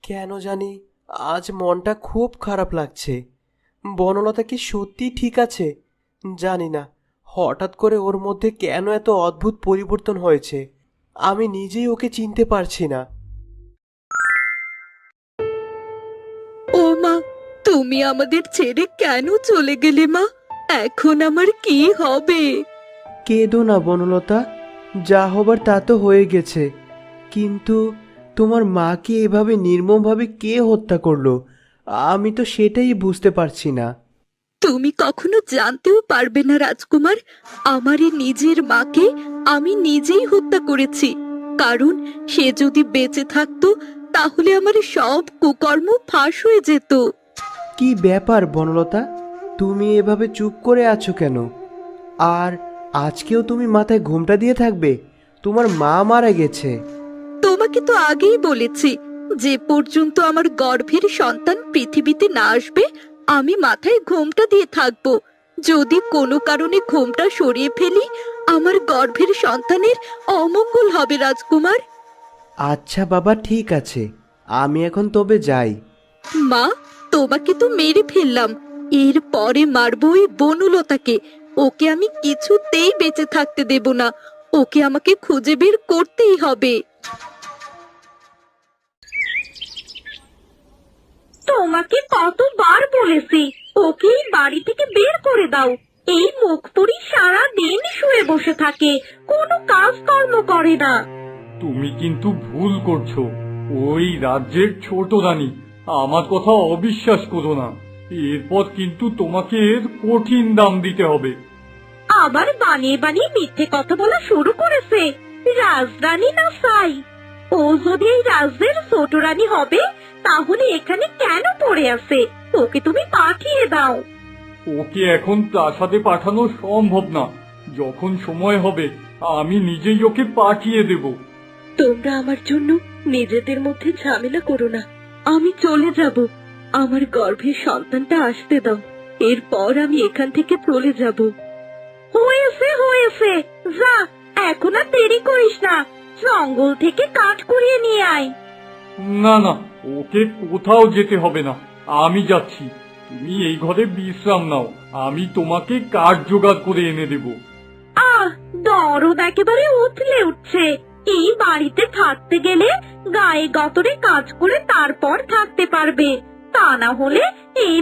কেন জানি আজ মনটা খুব খারাপ লাগছে। বনলতা কি সত্যি ঠিক আছে? জানি না, হঠাৎ করে ওর মধ্যে কেন এত অদ্ভুত পরিবর্তন হয়েছে। আমি নিজেই ওকে চিনতে পারছি না। ও মা, তুমি আমাদের ছেড়ে কেন চলে গেলে মা? এখন আমার কি হবে? কেঁদো না বনলতা, যা হবার তা তো হয়ে গেছে। কিন্তু তোমার মাকে এভাবে নির্মমভাবে কে হত্যা করলো? আমি তো সেটাই বুঝতে পারছি না। তুমি কখনো জানতেও পারবে না রাজকুমার, আমারই নিজের মাকে আমি নিজেই হত্যা করেছি। কারণ সে যদি বেঁচে থাকতো তাহলে আমার সব কুকর্ম ফাঁস হয়ে যেত। কি ব্যাপার বনলতা, তুমি এভাবে চুপ করে আছো কেন? আর আজকেও তুমি মাথায় ঘোমটা দিয়ে থাকবে? তোমার মা মারা গেছে। তোমাকে তো আগেই বলেছি, যে পর্যন্ত আমার গর্ভের সন্তান পৃথিবীতে না আসবে আমি মাথায় ঘোমটা দিয়ে থাকবো। যদি কোনো কারণে ঘোমটা সরিয়ে ফেলি আমার গর্ভের সন্তানের অমঙ্গল হবে রাজকুমার। আচ্ছা বাবা, ঠিক আছে, আমি এখন তবে যাই। মা, তোমাকে তো মেরে ফেললাম, এর পরে মারবো ওই বনলতাকে। ওকে আমি কিছুতেই বেঁচে থাকতে দেব না, ওকে আমাকে খুঁজে বের করতেই হবে। তোমাকে কতবার বলেছি ওকে এই বাড়ি থেকে বের করে দাও। এই মুখপুরি সারা দিন শুয়ে বসে থাকে, কোনো কাজকর্ম করে না। তুমি কিন্তু ভুল করছো। ওই রাজ্যের ছোট রানী, আমার কথা অবিশ্বাস করো না। এরপর কিন্তু তোমাকে এর কঠিন দাম দিতে হবে। আবার বানিয়ে বানিয়ে মিথ্যে কথা বলা শুরু করেছে। রাজরানী না সাই, ও যদি এই রাজ্যের ছোট রানী হবে তাহলে এখানে কেন পড়ে আছে? ওকে তুমি পাঠিয়ে দাও। ওকে এখন প্রাসাদে পাঠানো সম্ভব না। যখন সময় হবে আমি নিজেই ওকে পাঠিয়ে দেব। তোমরা আমার জন্য নিজেদের মধ্যে ঝামেলা করো না, আমি চলে যাব। আমার গর্ভের সন্তানটা আসতে দাও, এরপর আমি এখান থেকে চলে যাব। হয়েছে হয়েছে, যা, এখন আর দেরি করিস না, জঙ্গল থেকে কাঠ কুড়িয়ে নিয়ে আয়। না না, ওকে কোথাও যেতে হবে না, আমি যাচ্ছি। তুমি এই ঘরে বিশ্রাম নাও, আমি তোমাকে কাঠ জোগাড় করে এনে দেব। আহ, দরদ একেবারে উথলে উঠছে। এই বাড়িতে থাকতে গেলে গায়ে গতরে কাজ করে তারপর থাকতে পারবে, তা না হলে এই